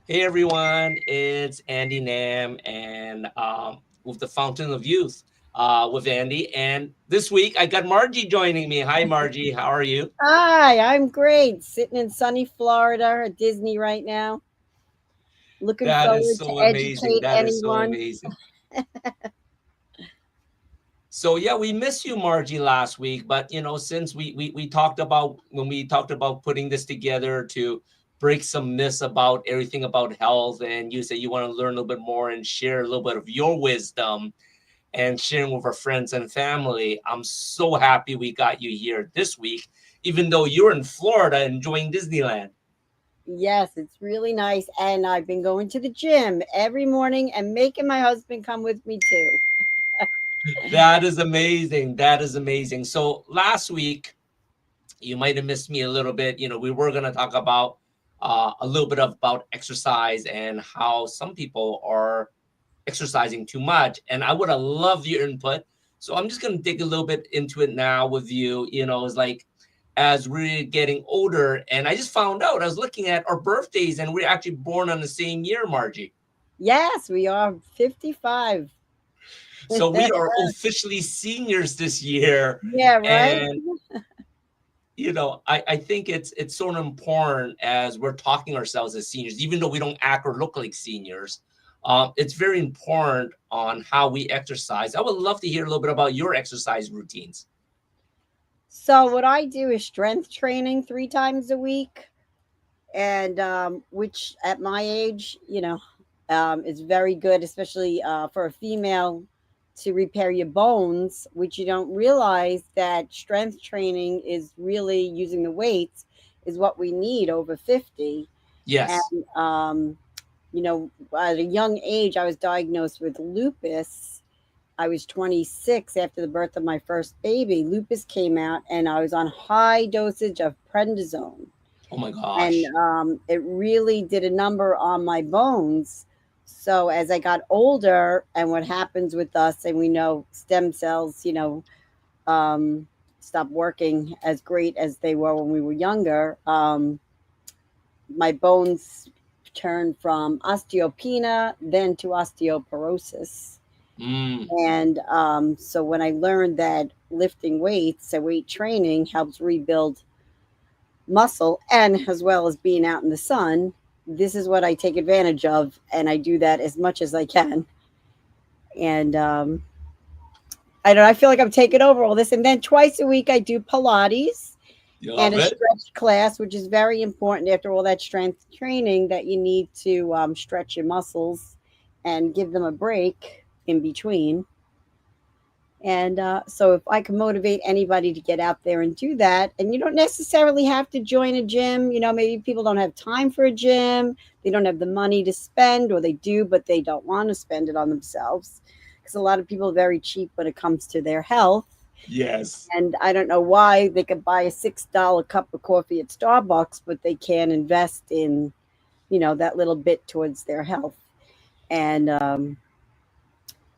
Hey everyone, it's Andy Nam and with the Fountain of Youth with Andy. And this week I got Margie joining me. Hi Margie, how are you? Hi, I'm great. Sitting in sunny Florida at Disney right now. Looking That is forward to so amazing. educate That is so anyone. amazing. So yeah, we missed you, Margie, last week. But since we talked about when we talked about putting this together to break some myths about everything about health, and you said you want to learn a little bit more and share a little bit of your wisdom and sharing with our friends and family. I'm so happy we got you here this week, even though you're in Florida enjoying Disneyland. Yes, it's really nice. And I've been going to the gym every morning and making my husband come with me too. That is amazing. That is amazing. So last week, you might have missed me a little bit. We were going to talk about a little bit about exercise and how some people are exercising too much. And I would have loved your input. So I'm just going to dig a little bit into it now with you. It's like as we're getting older, and I just found out I was looking at our birthdays, and we're actually born on the same year, Margie. Yes, we are 55. So we are officially seniors this year, Yeah, right? and I think it's so important as we're talking ourselves as seniors, even though we don't act or look like seniors. It's very important on how we exercise. I would love to hear a little bit about your exercise routines. So, what I do is strength training 3 times a week. And which at my age, is very good, especially for a female to repair your bones, which you don't realize that strength training is really using the weights is what we need over 50. Yes. And, at a young age, I was diagnosed with lupus. I was 26 after the birth of my first baby. Lupus came out, and I was on high dosage of prednisone, Oh my and gosh. it really did a number on my bones. So as I got older, and what happens with us, and we know stem cells, um, stop working as great as they were when we were younger. My bones turned from osteopenia then to osteoporosis. Mm. And so when I learned that lifting weights and weight training helps rebuild muscle, and as well as being out in the sun, this is what I take advantage of, and I do that as much as I can. And I don't know, I feel like I'm taking over all this. And then twice a week I do Pilates You and love a it? stretch class, which is very important after all that strength training, that you need to stretch your muscles and give them a break in between. And so, if I can motivate anybody to get out there and do that, and you don't necessarily have to join a gym, maybe people don't have time for a gym, they don't have the money to spend, or they do, but they don't want to spend it on themselves. Because a lot of people are very cheap when it comes to their health. Yes. And I don't know why they could buy a $6 cup of coffee at Starbucks, but they can't invest in, that little bit towards their health. And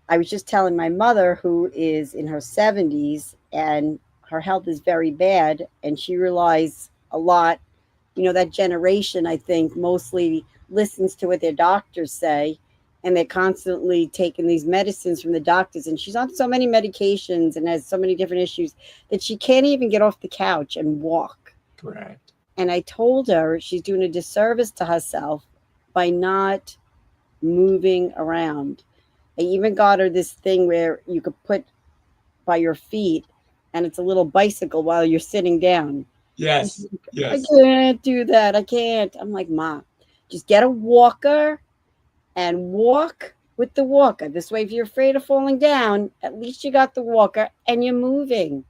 I was just telling my mother, who is in her 70s and her health is very bad, and she relies a lot. That generation, I think, mostly listens to what their doctors say, and they're constantly taking these medicines from the doctors. And she's on so many medications and has so many different issues that she can't even get off the couch and walk. Correct. And I told her she's doing a disservice to herself by not moving around. I even got her this thing where you could put by your feet, and it's a little bicycle while you're sitting down. And she's Yes. like, I Yes. can't do that. I can't. I'm like, Mom, just get a walker and walk with the walker. This way, if you're afraid of falling down, at least you got the walker and you're moving.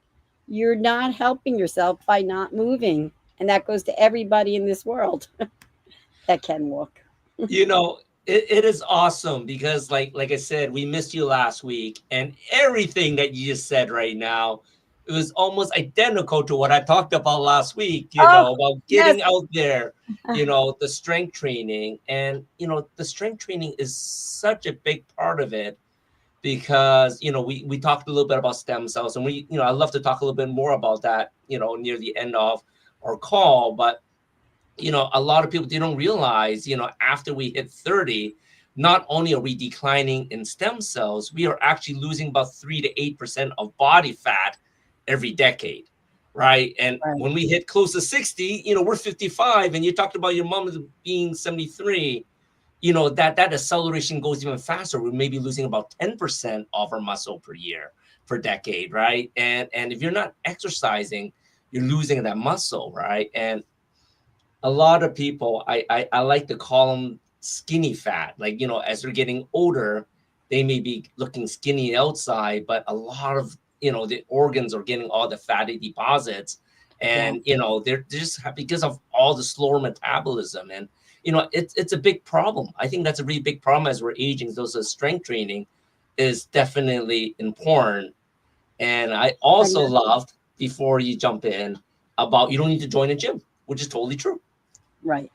You're not helping yourself by not moving. And that goes to everybody in this world that can walk. You know, it is awesome because like I said, we missed you last week, and everything that you just said right now, it was almost identical to what I talked about last week, Oh, about yes. getting out there, the strength training. And the strength training is such a big part of it because we talked a little bit about stem cells, and I love to talk a little bit more about that, near the end of our call. But a lot of people, they don't realize, after we hit 30, not only are we declining in stem cells, we are actually losing about 3 to 8% of body fat every decade, right? And Right. when we hit close to 60, we're 55, and you talked about your mom being 73, that acceleration goes even faster. We're maybe losing about 10% of our muscle per year per decade, right? And if you're not exercising, you're losing that muscle, right? And a lot of people, I like to call them skinny fat. Like, as they're getting older, they may be looking skinny outside, but a lot of, the organs are getting all the fatty deposits. Yeah. And, they're just because of all the slower metabolism. And, it's a big problem. I think that's a really big problem as we're aging. Those strength training is definitely important. And I And also loved, before you jump in, about you don't need to join a gym, which is totally true. right.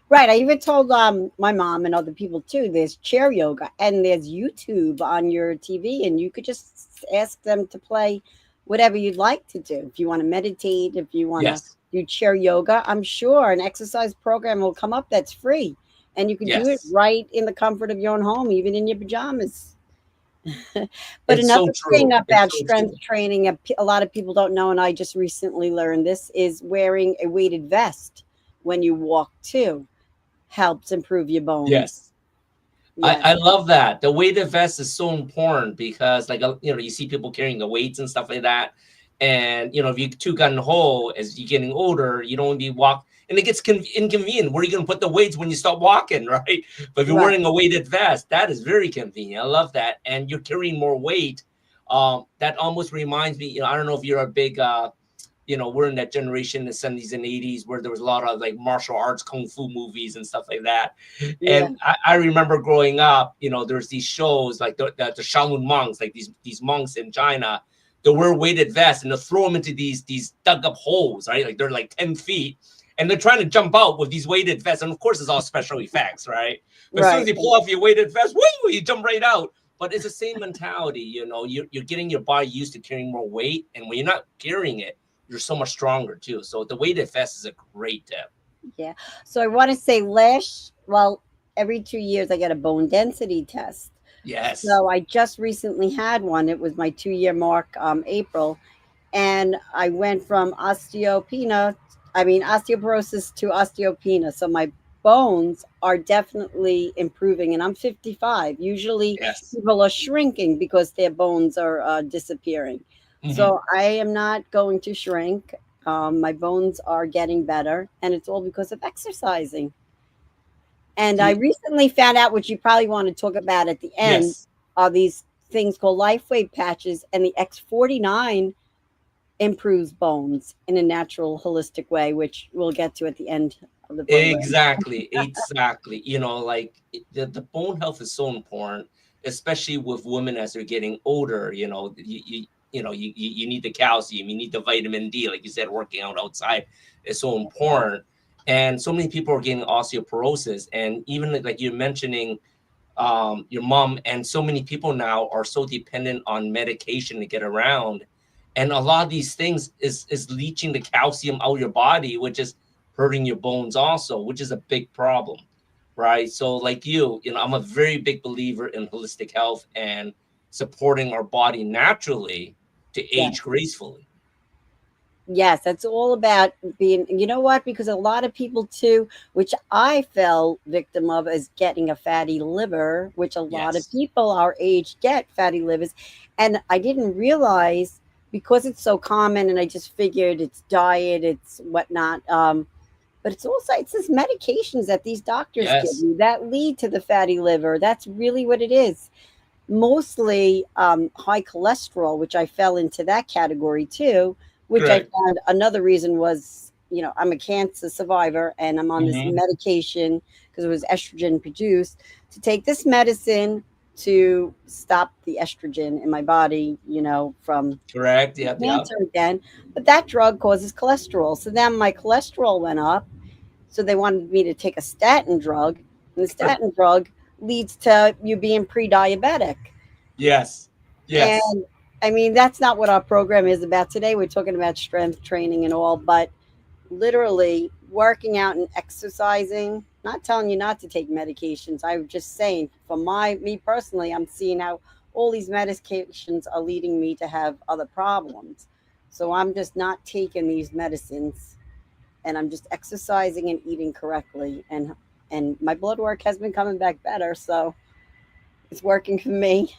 Right. I even told my mom and other people too. There's chair yoga and there's YouTube on your TV, and you could just ask them to play whatever you'd like to do. If you want to meditate, if you want to Yes. do chair yoga, I'm sure an exercise program will come up that's free, and you can do it Yes. right in the comfort of your own home, even in your pajamas. But It's so another thing true. It's about so strength true. training, a lot of people don't know, and I just recently learned this, is wearing a weighted vest when you walk too helps improve your bones. Yes. I Yes, love that. The weighted vest is so important because, like, you see people carrying the weights and stuff like that. And, if you too gun hole as you're getting older, you don't want to be walk, and it gets inconvenient. Where are you going to put the weights when you stop walking, right? But if you're right. wearing a weighted vest, that is very convenient. I love that. And you're carrying more weight. That almost reminds me, I don't know if you're a big, we're in that generation in the 70s and 80s where there was a lot of like martial arts, kung fu movies and stuff like that. Yeah, And I remember growing up, there's these shows like the Shaolin monks, like these monks in China, they wear weighted vests and they throw them into these dug up holes, right? Like they're like 10 feet. And they're trying to jump out with these weighted vests. And of course, it's all special effects, right? But as soon as right. you pull off your weighted vest, woo, you jump right out. But it's the same mentality, you're getting your body used to carrying more weight. And when you're not carrying it, you're so much stronger too. So the weighted vest is a great tip. Yeah. So I want to say every 2 years I get a bone density test. Yes. So I just recently had one. It was my 2 year mark, April, and I went from osteoporosis to osteopenia. So my bones are definitely improving, and I'm 55. Usually Yes. people are shrinking because their bones are disappearing. Hmm. So I am not going to shrink. My bones are getting better, and it's all because of exercising. And I recently found out, which you probably want to talk about at the end, Yes. are these things called LifeWave patches, and the X49 improves bones in a natural, holistic way, which we'll get to at the end of the program. Exactly. Exactly. Like the bone health is so important, especially with women as they're getting older. You need the calcium, you need the vitamin D, like you said, working out outside is so important. And so many people are getting osteoporosis. And even like you're mentioning, your mom, and so many people now are so dependent on medication to get around, and a lot of these things is leaching the calcium out of your body, which is hurting your bones also, which is a big problem, right? So like I'm a very big believer in holistic health and supporting our body naturally to Yeah. age gracefully. Yes, that's all about being, you know what? Because a lot of people too, which I fell victim of, is getting a fatty liver, which a lot of Yes. people our age get fatty livers. And I didn't realize, because it's so common, and I just figured it's diet, it's whatnot. But it's this medications that these doctors give Yes. you that lead to the fatty liver. That's really what it is. Mostly high cholesterol, which I fell into that category too, which I Correct. found another reason was, I'm a cancer survivor and I'm on this Hmm. medication because it was estrogen produced, to take this medicine to stop the estrogen in my body, from Correct. Yep. Yep. cancer again. But that drug causes cholesterol. So then my cholesterol went up. So they wanted me to take a statin drug, and the statin drug leads to you being pre-diabetic. Yes. Yes. And I mean, that's not what our program is about today. We're talking about strength training and all, but literally working out and exercising, not telling you not to take medications. I'm just saying, for me personally, I'm seeing how all these medications are leading me to have other problems. So I'm just not taking these medicines, and I'm just exercising and eating correctly, and my blood work has been coming back better, so it's working for me.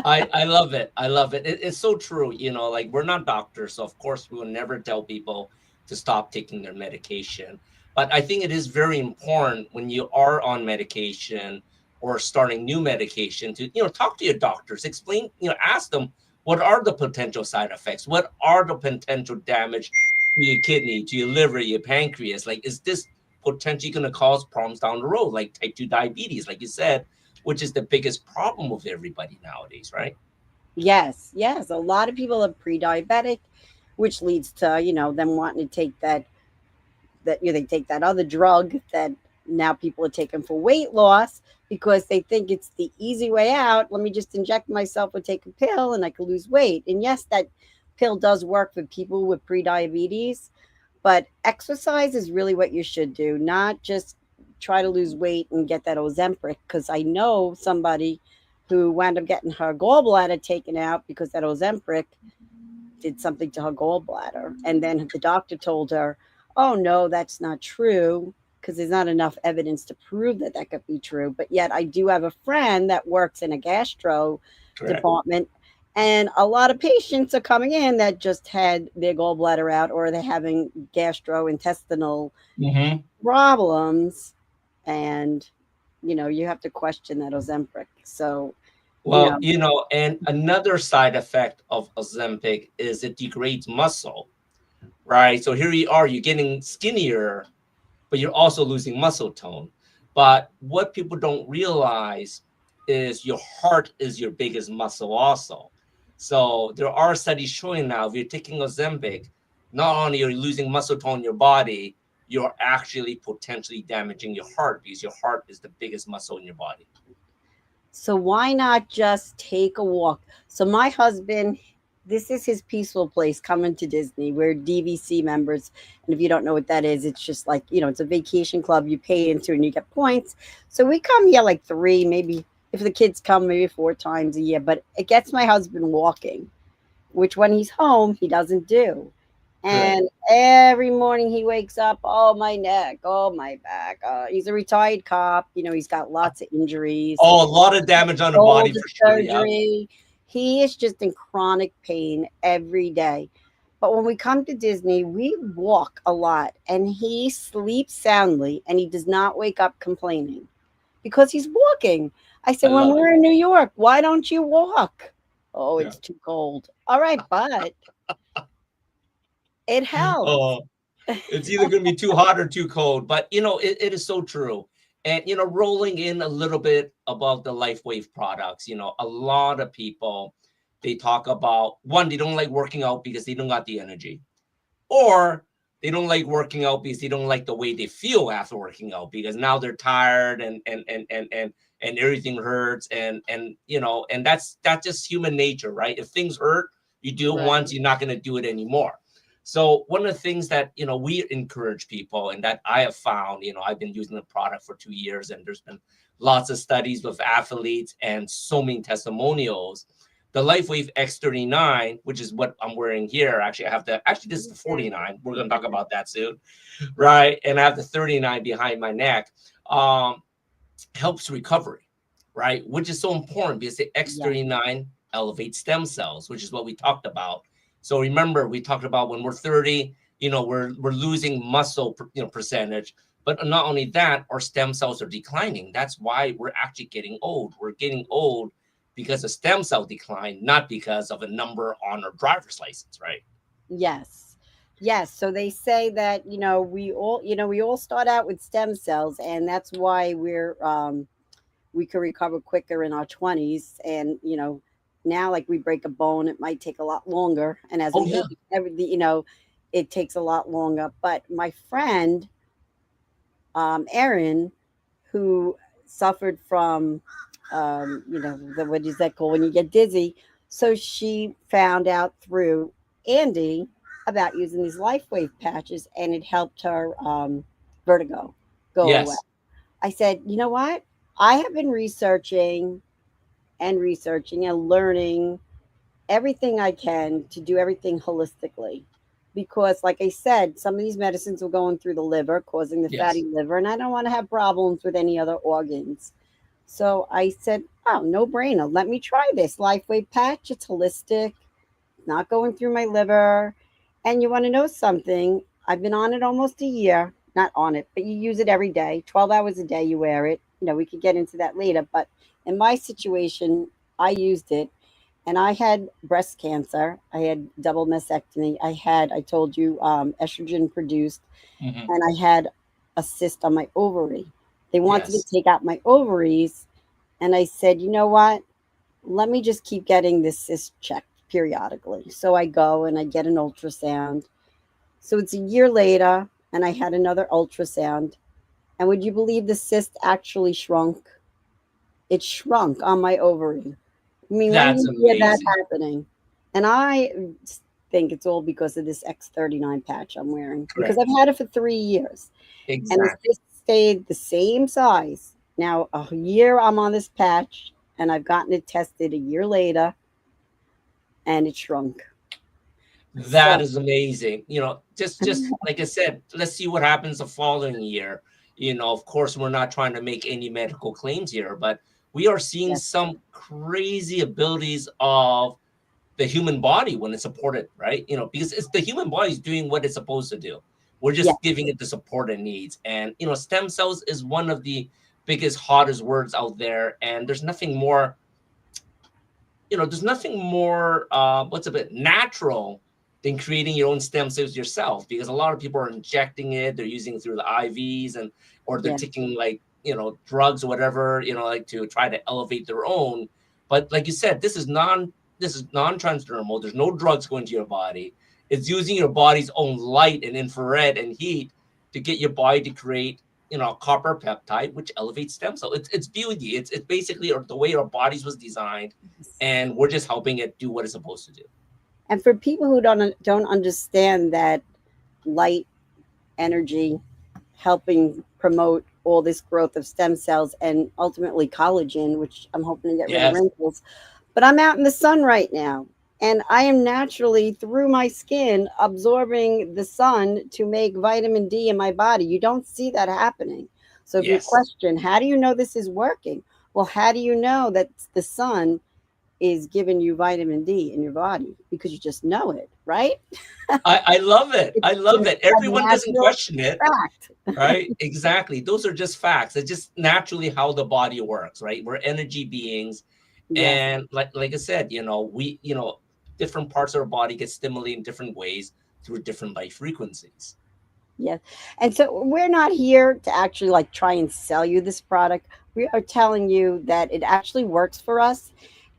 I love it. I love it. It's so true. Like we're not doctors, so of course we will never tell people to stop taking their medication. But I think it is very important when you are on medication or starting new medication to, talk to your doctors, explain, ask them what are the potential side effects? What are the potential damage to your kidney, to your liver, your pancreas? Like, is this potentially going to cause problems down the road, like type 2 diabetes, like you said, which is the biggest problem with everybody nowadays, right? Yes, yes. A lot of people are pre-diabetic, which leads to, them wanting to take they take that other drug that now people are taking for weight loss because they think it's the easy way out. Let me just inject myself or take a pill and I can lose weight. And yes, that pill does work for people with pre-diabetes, but exercise is really what you should do, not just try to lose weight and get that Ozempic. Because I know somebody who wound up getting her gallbladder taken out because that Ozempic did something to her gallbladder. And then the doctor told her, oh, no, that's not true, because there's not enough evidence to prove that that could be true. But yet I do have a friend that works in a gastro Correct. department. And a lot of patients are coming in that just had their gallbladder out, or they're having gastrointestinal Hmm. problems. And, you have to question that Ozempic. So, you Well, know, and another side effect of Ozempic is it degrades muscle, right? So here you are, you're getting skinnier, but you're also losing muscle tone. But what people don't realize is your heart is your biggest muscle also. So there are studies showing now if you're taking Ozempic, not only are you losing muscle tone in your body, you're actually potentially damaging your heart because your heart is the biggest muscle in your body. so why not just take a walk? So my husband, this is his peaceful place coming to Disney. We're DVC members. And if you don't know what that is, it's just like, it's a vacation club you pay into and you get points. So we come here like three, maybe if the kids come, maybe 4 times a year. But it gets my husband walking, which when he's home, he doesn't do. Correct. And every morning he wakes up, oh, my neck, oh, my back. He's a retired cop. He's got lots of injuries. Oh, a lot of damage on the body Shoulder for sure. Yeah. surgery. He is just in chronic pain every day. But when we come to Disney, we walk a lot and he sleeps soundly and he does not wake up complaining because he's walking. I I said, when love it. we're in New York, why don't you walk? Oh, Yeah. it's too cold. All right, but it helps. Oh, it's either going to be too hot or too cold. But, it is so true. And, rolling in a little bit about the LifeWave products, a lot of people, they talk about one, they don't like working out because they don't got the energy, or they don't like working out because they don't like the way they feel after working out because now they're tired and everything hurts and that's just human nature, right? If things hurt, you do it once, Right. you're not going to do it anymore. So one of the things that we encourage people and that I have found, I've been using the product for 2 years and there's been lots of studies with athletes and so many testimonials. The LifeWave X39, which is what I'm wearing here. Actually, this is the 49. We're going to talk about that soon, right? And I have the 39 behind my neck. Um, Helps recovery, right? Which is so important because the Yes. X39 elevates stem cells, which is what we talked about. So remember, we talked about when we're 30, we're losing muscle, percentage. But not only that, our stem cells are declining. That's why we're actually getting old. We're getting old because of stem cell decline, not because of a number on our driver's license, right? Yes. Yes. So they say that, we all start out with stem cells, and that's why we can recover quicker in our 20s. And, now like we break a bone, it might take a lot longer. And as Oh we yeah. age, it takes a lot longer. But my friend, Erin, who suffered from, what is that called when you get dizzy? So she found out through Andy about using these LifeWave patches, and it helped her vertigo go away. Yes. I said, you know what? I have been researching and learning everything I can to do everything holistically. Because, like I said, some of these medicines were going through the liver, causing the Yes. fatty liver, and I don't want to have problems with any other organs. So I said, oh, no brainer. Let me try this LifeWave patch. It's holistic, not going through my liver. And you want to know something? I've been on it almost a year. Not on it, but you use it every day, 12 hours a day, you wear it. We could get into that later. But in my situation, I used it and I had breast cancer. I had double mastectomy. I told you, estrogen produced, Hmm. and I had a cyst on my ovary. They wanted to Yes. take out my ovaries. And I said, you know what? Let me just keep getting this cyst checked periodically. So I go and I get an ultrasound. So it's a year later, and I had another ultrasound. And would you believe the cyst actually shrunk? It shrunk on my ovary. I mean, when do That's you hear that amazing. happening? And I think it's all because of this X39 patch I'm wearing because Correct. I've had it for 3 years and the Exactly. cyst stayed the same size. Now, a year I'm on this patch and I've gotten it tested a year later and it shrunk. That So, is amazing. Just like I said, let's see what happens the following year. Of course, we're not trying to make any medical claims here, but we are seeing yes, some crazy abilities of the human body when it's supported, right? Because it's the human body is doing what it's supposed to do. We're yes, just giving it the support it needs. And stem cells is one of the biggest, hottest words out there. And there's nothing more what's a bit natural than creating your own stem cells yourself, because a lot of people are injecting it, they're using it through the IVs, and or they're yes, taking like drugs or whatever, like to try to elevate their own. But like you said, this is non-transdermal. There's no drugs going to your body. It's using your body's own light and infrared and heat to get your body to create copper peptide, which elevates stem cell. It's beauty. It's basically the way our bodies was designed, yes. and we're just helping it do what it's supposed to do. And for people who don't understand that light energy helping promote all this growth of stem cells and ultimately collagen, which I'm hoping to get rid of Yes. wrinkles. But I'm out in the sun right now, and I am naturally through my skin absorbing the sun to make vitamin D in my body. You don't see that happening. So if you Yes. question, how do you know this is working? Well, how do you know that the sun is giving you vitamin D in your body? Because you just know it, right? I love it. I It's love it. a Everyone doesn't natural question it, fact. right? Exactly. Those are just facts. It's just naturally how the body works, right? We're energy beings. Yes. And like I said, different parts of our body get stimulated in different ways through different light frequencies. Yes. And so we're not here to actually like try and sell you this product. We are telling you that it actually works for us.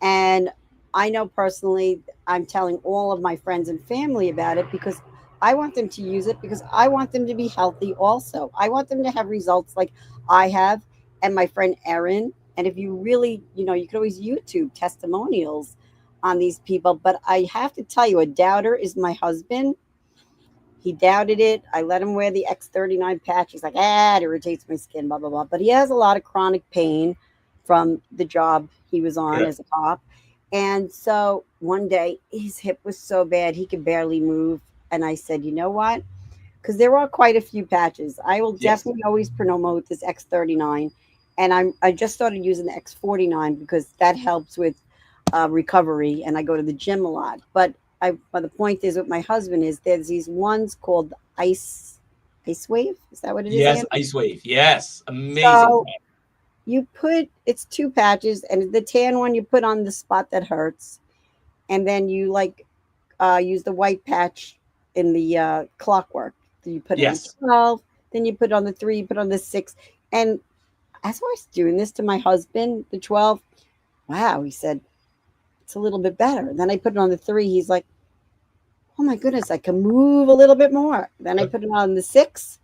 And I know personally, I'm telling all of my friends and family about it because I want them to use it because I want them to be healthy also. I want them to have results like I have and my friend Erin. And if you really, you can always YouTube testimonials on these people. But I have to tell you, a doubter is my husband. He doubted it. I let him wear the X39 patch. He's like, it irritates my skin, blah, blah, blah. But he has a lot of chronic pain from the job he was on Good. as a cop. And so one day his hip was so bad he could barely move. And I said, you know what? Because there are quite a few patches. I will Yes. definitely always promote this X39. And I just started using the X49 because that helps with recovery. And I go to the gym a lot. But the point is with my husband is there's these ones called ice wave. Is that what it is, Yes. Andy? Ice wave. Yes. Amazing. So you put it's two patches, and the tan one you put on the spot that hurts, and then you like use the white patch in the clockwork. So you put it on the Yes. 12, then you put on the 3, you put on the 6, and as I was doing this to my husband, the 12, wow, he said it's a little bit better. Then I put it on the 3. He's like, oh my goodness, I can move a little bit more. Then I Good. put it on the 6.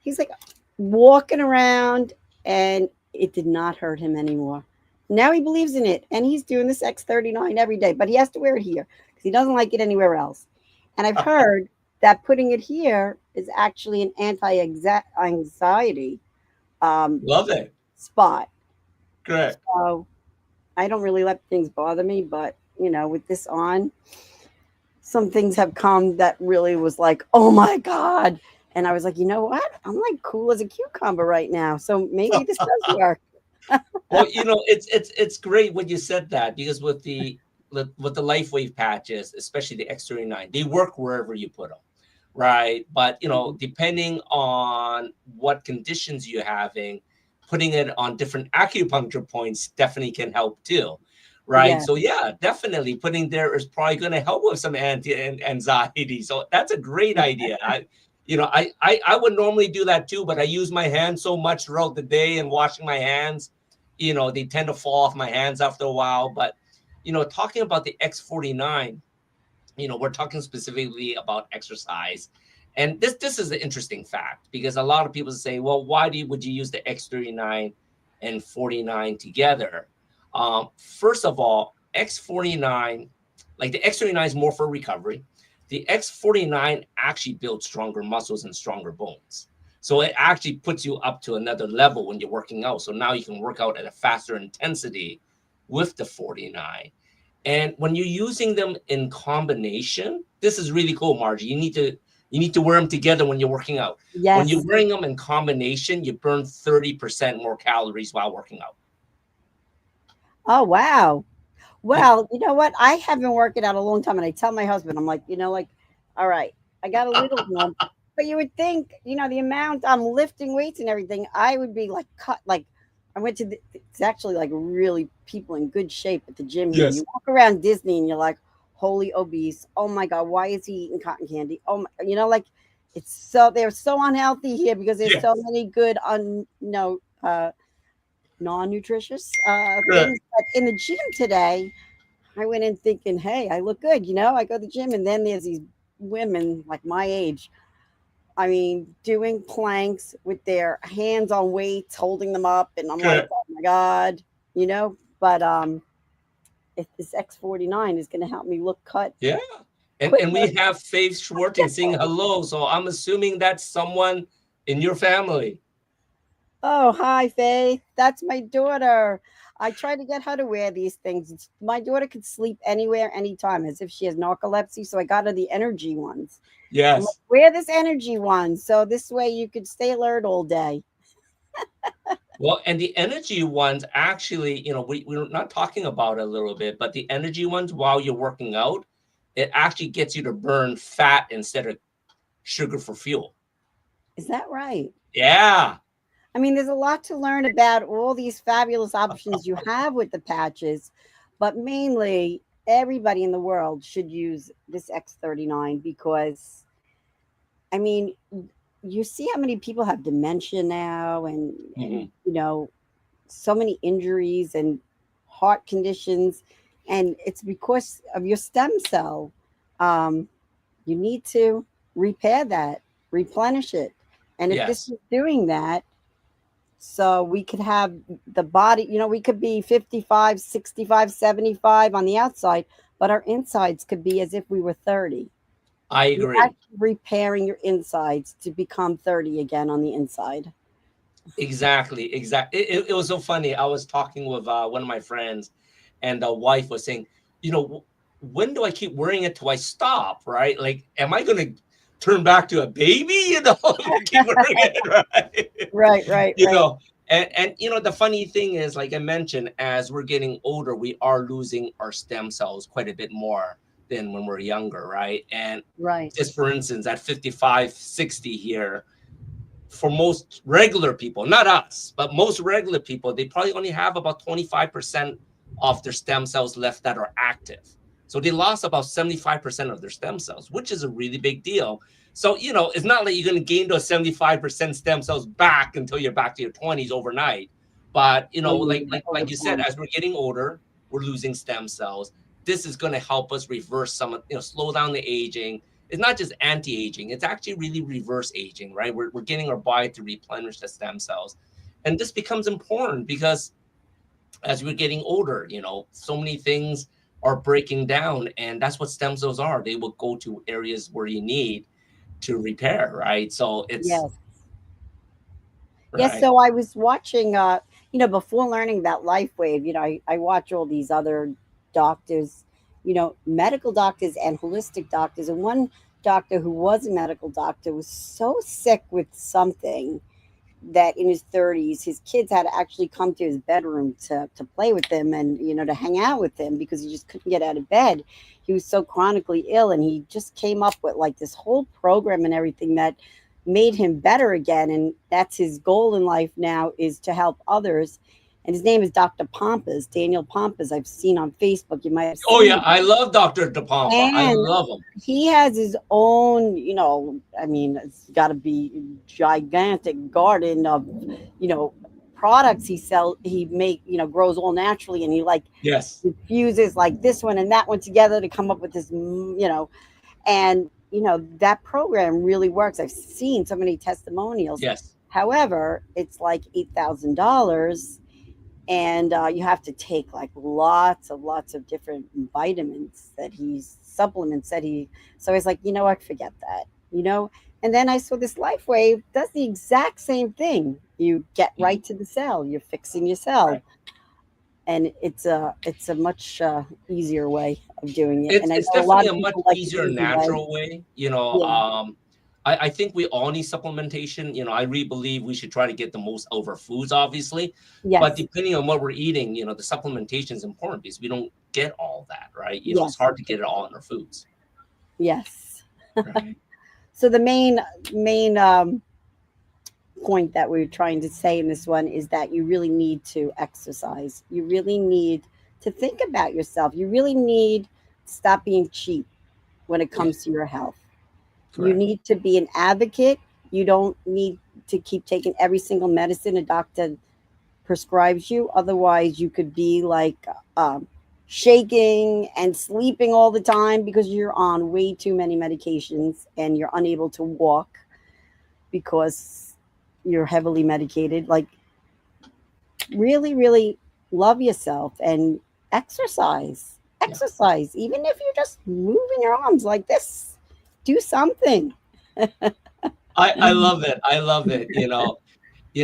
He's like walking around and it did not hurt him anymore. Now he believes in it and he's doing this X39 every day, but he has to wear it here because he doesn't like it anywhere else. And I've heard that putting it here is actually an anti-anxiety Love it. spot. Correct. So I don't really let things bother me, but with this on, some things have come that really was like, oh my God. And I was like, you know what? I'm like cool as a cucumber right now. So maybe this does work. Well, it's great when you said that, because with the LifeWave patches, especially the X39, they work wherever you put them, right? But depending on what conditions you're having, putting it on different acupuncture points definitely can help too, right? Yeah. So yeah, definitely putting there is probably going to help with some anxiety. So that's a great idea. I would normally do that too, but I use my hands so much throughout the day and washing my hands, they tend to fall off my hands after a while. But, talking about the X49, we're talking specifically about exercise. And this is an interesting fact, because a lot of people say, well, would you use the X39 and 49 together? First of all, X49, like the X39 is more for recovery. The X49 actually builds stronger muscles and stronger bones. So it actually puts you up to another level when you're working out. So now you can work out at a faster intensity with the 49. And when you're using them in combination, this is really cool, Margie. You need to wear them together when you're working out. When you're Yes. wearing them in combination, you burn 30% more calories while working out. Oh, wow. Yeah. Well, you know what? I have been working out a long time, and I tell my husband, I'm like, like, all right, I got a little one, but you would think, the amount I'm lifting weights and everything, I would be like cut. Like, I went to it's actually like really people in good shape at the gym here. You Yes. walk around Disney and you're like, holy obese. Oh my God, why is he eating cotton candy? Oh my, like they're so unhealthy here because there's so Yes. many good non-nutritious Correct. things. But in the gym today, I went in thinking, hey, I look good. I go to the gym, and then there's these women like my age. I mean, doing planks with their hands on weights, holding them up, and I'm like, Correct. oh my God, But if this X49 is going to help me look cut Yeah. And quicker. we have Faith Schwarting saying hello. So I'm assuming that's someone in your family. Oh, hi, Faith. That's my daughter. I try to get her to wear these things. My daughter could sleep anywhere, anytime, as if she has narcolepsy. So I got her the energy ones. I'm like, Yes. wear this energy one. So this way you could stay alert all day. Well, and the energy ones actually, we're not talking about it a little bit, but the energy ones while you're working out, it actually gets you to burn fat instead of sugar for fuel. Is that right? Yeah. I mean, there's a lot to learn about all these fabulous options you have with the patches, but mainly everybody in the world should use this X39 because, I mean, you see how many people have dementia now and Mhm. so many injuries and heart conditions, and it's because of your stem cell. Um, you need to repair that, replenish it. And if this Yes. is doing that, so we could have the body, we could be 55, 65, 75 on the outside, but our insides could be as if we were 30. I You're agree. actually repairing your insides to become 30 again on the inside. Exactly. Exactly. It was so funny. I was talking with one of my friends, and the wife was saying, when do I keep wearing it till I stop? Right? Like, am I going to turn back to a baby? Keep wearing it, right? Right, right, you right. know, and the funny thing is, like I mentioned, as we're getting older, we are losing our stem cells quite a bit more than when we're younger, right? And Right. just for instance, at 55, 60 here, for most regular people, not us, but most regular people, they probably only have about 25% of their stem cells left that are active. So they lost about 75% of their stem cells, which is a really big deal. So, it's not like you're going to gain those 75% stem cells back until you're back to your 20s overnight. But, Oh, like, yeah, like, over like you said, time. as we're getting older, we're losing stem cells. This is going to help us reverse some, slow down the aging. It's not just anti-aging, it's actually really reverse aging, right? We're getting our body to replenish the stem cells. And this becomes important because as we're getting older, so many things are breaking down, and that's what stem cells are. They will go to areas where you need. to repair, right? So it's Yes. Yes, right. so I was watching, before learning about LifeWave, I watch all these other doctors, medical doctors and holistic doctors. And one doctor who was a medical doctor was so sick with something that in his 30s, his kids had to actually come to his bedroom to play with him and, to hang out with him because he just couldn't get out of bed. He was so chronically ill, and he just came up with like this whole program and everything that made him better again. And that's his goal in life now, is to help others. And his name is Dr. Pampas, Daniel Pampas. I've seen on Facebook. You might have Oh seen yeah, him. I love Dr. DePompa. I And love him. he has his own, I mean, it's got to be gigantic garden of, you know, products he make, grows all naturally, and he like Yes, infuses like this one and that one together to come up with this, and that program really works. I've seen so many testimonials. yes, However, it's like $8,000, and you have to take like lots of different vitamins that he's supplements that he. So I was like, what, forget that. And then I saw this life wave does the exact same thing. You get mhm, right to the cell, you're fixing your cell, right. and it's a much easier way of doing it. It's And I it's know a lot definitely of a much people like the easier, easy way. natural way. Yeah. I think we all need supplementation. I really believe we should try to get the most over foods, obviously, but Yes. depending on what we're eating, the supplementation is important because we don't get all that, right? It's Yes. hard to get it all in our foods, Yes. right? So the main point that we're trying to say in this one is that you really need to exercise. You really need to think about yourself. You really need to stop being cheap when it Yes, comes to your health. You correct. need to be an advocate. You don't need to keep taking every single medicine a doctor prescribes you. Otherwise, you could be like um, shaking and sleeping all the time because you're on way too many medications and you're unable to walk because you're heavily medicated. Like, really, really love yourself and exercise. Yeah. Exercise, even if you're just moving your arms like this, do something. I love it. I love it.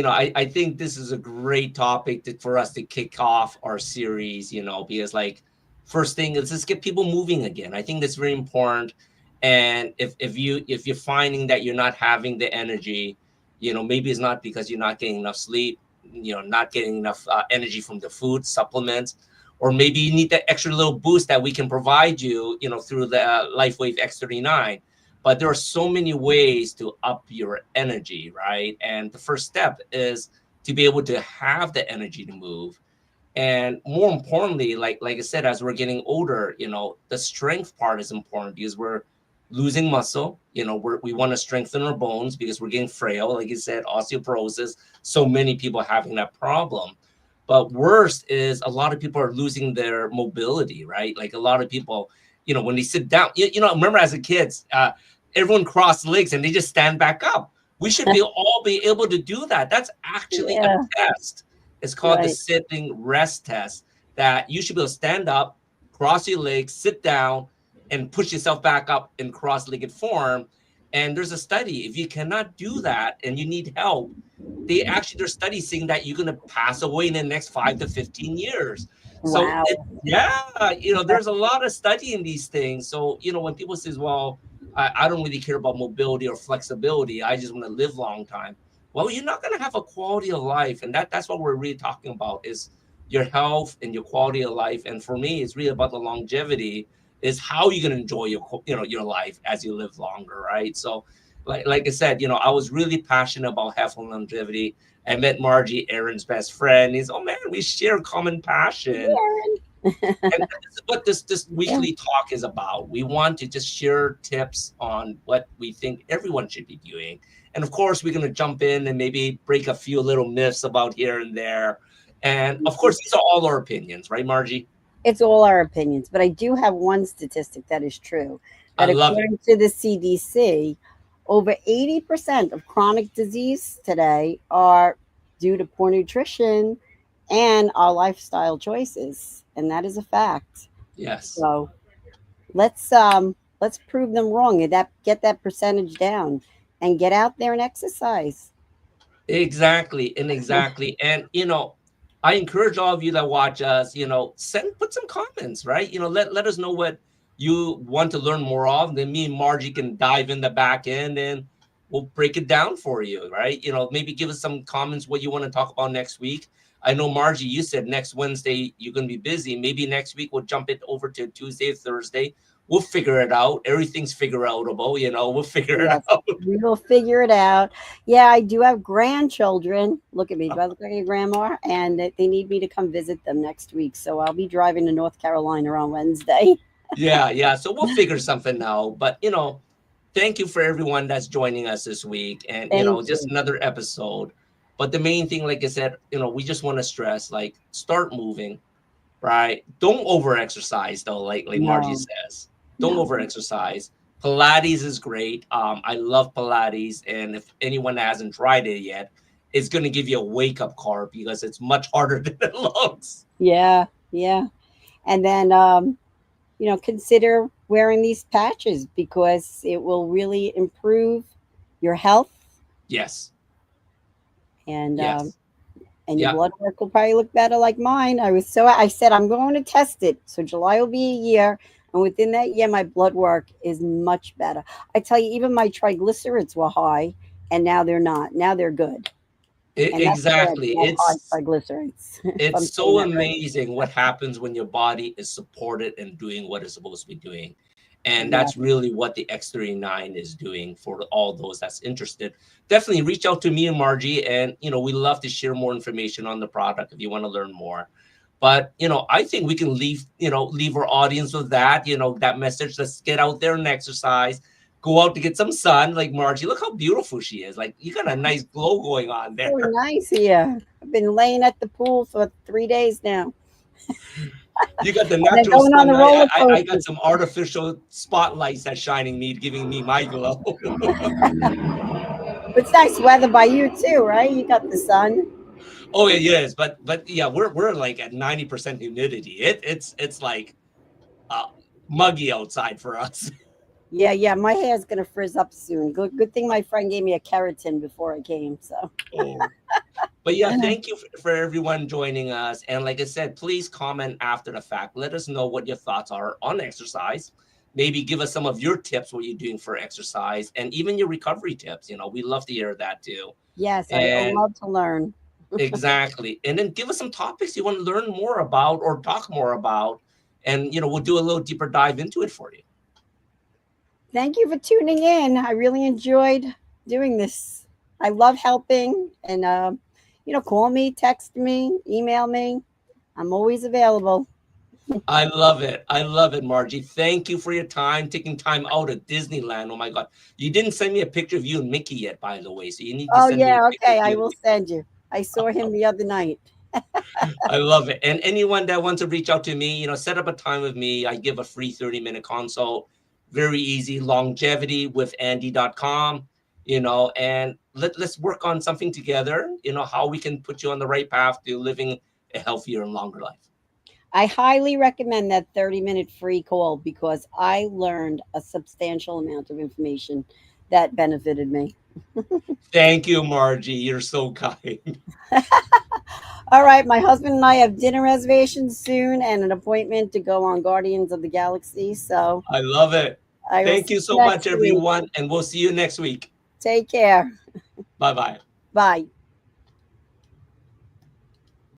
I think this is a great topic for us to kick off our series, because like first thing is let's get people moving again. I think that's very important. And if you're finding that you're not having the energy, maybe it's not because you're not getting enough sleep, not getting enough energy from the food supplements, or maybe you need that extra little boost that we can provide you, through the LifeWave X39. But there are so many ways to up your energy, right? And the first step is to be able to have the energy to move. And more importantly, like I said, as we're getting older, the strength part is important because we're losing muscle. We want to strengthen our bones because we're getting frail. Like you said, osteoporosis. So many people having that problem. But worst is a lot of people are losing their mobility, right? Like a lot of people, when they sit down, remember as a kids, everyone crossed legs and they just stand back up. We should all be able to do that. That's actually a Yeah, test. It's called the right. sitting rest test, that you should be able to stand up, cross your legs, sit down, and push yourself back up in cross-legged form. And there's a study. If you cannot do that and you need help, there's studies saying that you're going to pass away in the next 5 to 15 years. So Wow. yeah, there's a lot of study in these things. So when people says, well, I don't really care about mobility or flexibility, I just want to live long time. Well, you're not going to have a quality of life, and that's what we're really talking about, is your health and your quality of life. And for me, it's really about the longevity, is how you're going to enjoy your life as you live longer, right? So like I said, I was really passionate about health and longevity. I met Margie, Aaron's best friend. He's, oh man, we share common passion. Yeah. And this is what this Yeah. weekly talk is about. We want to just share tips on what we think everyone should be doing. And of course, we're going to jump in and maybe break a few little myths about here and there. And of course, these are all our opinions, right, Margie? It's all our opinions, but I do have one statistic that is true, I that love it. according to the CDC, over 80% of chronic disease today are due to poor nutrition and our lifestyle choices. And that is a fact. Yes. So let's Let's prove them wrong and get that percentage down and get out there and exercise. Exactly, and exactly. And I encourage all of you that watch us, put some comments, right? Let us know what you want to learn more of. Then me and Margie can dive in the back end and we'll break it down for you, right? Maybe give us some comments what you want to talk about next week. I know Margie, you said next Wednesday you're gonna be busy. Maybe next week we'll jump it over to Tuesday, Thursday. We'll figure it out. Everything's figure outable, we'll figure it Yes, out. we will figure it out. Yeah, I do have grandchildren. Look at me. Do I look like a grandma? And they need me to come visit them next week. So I'll be driving to North Carolina on Wednesday. Yeah. So we'll figure something out. But thank you for everyone that's joining us this week. And Thank just you. another episode. But the main thing, like I said, we just want to stress, like, start moving, right? Don't over exercise though, like Margie No, says. Don't no. over exercise. Pilates is great. I love Pilates. And if anyone that hasn't tried it yet, it's gonna give you a wake-up call because it's much harder than it looks. Yeah, yeah. And then, consider wearing these patches because it will really improve your health Yes. and Yes. and your Yeah. blood work will probably look better like mine. I said I'm going to test it. So July will be a year, and within that year, my blood work is much better. I tell you, even my triglycerides were high, and now they're not. Now they're good, and that's bad Exactly. to have high triglycerides. If It's I'm saying so that right. amazing what happens when your body is supported and doing what it's supposed to be doing. And Yeah. that's really what the X39 is doing for all those that's interested. Definitely reach out to me and Margie, and we love to share more information on the product if you want to learn more. But I think we can leave our audience with that message. Let's get out there and exercise. Go out to get some sun, like Margie. Look how beautiful she is. Like, you got a nice glow going on So there. nice here. I've been laying at the pool for 3 days now, You got the and then natural going on the sun. roller I got coaster. some artificial spotlights that's shining me, giving me my glow. It's nice weather by you too, right? You got the sun. Oh yeah, yes, but yeah, we're like at 90% humidity. It's like uh, muggy outside for us. Yeah, yeah. My hair's gonna frizz up soon. Good thing my friend gave me a keratin before I came. So Oh, but yeah, thank you for everyone joining us. And like I said, please comment after the fact. Let us know what your thoughts are on exercise. Maybe give us some of your tips, what you're doing for exercise, and even your recovery tips. We love to hear that too. yes, I And love to learn. exactly. And then give us some topics you want to learn more about or talk more about. And, we'll do a little deeper dive into it for you. Thank you for tuning in. I really enjoyed doing this. I love helping, and call me, text me, email me. I'm always available. I love it. I love it, Margie. Thank you for your time, taking time out at Disneyland. Oh my God. You didn't send me a picture of you and Mickey yet, by the way. So you need to Oh send me a yeah, picture of okay. I you and will Mickey. send you. I saw him the other night. I love it. And anyone that wants to reach out to me, set up a time with me. I give a free 30-minute consult. Very easy. Longevity with Andy.com, and let's work on something together, how we can put you on the right path to living a healthier and longer life. I highly recommend that 30-minute free call because I learned a substantial amount of information that benefited me. Thank you, Margie. You're so kind. All right, my husband and I have dinner reservations soon and an appointment to go on Guardians of the Galaxy. So I love it. I will Thank see you you so much, next week. everyone. And we'll see you next week. Take care. Bye bye. Bye.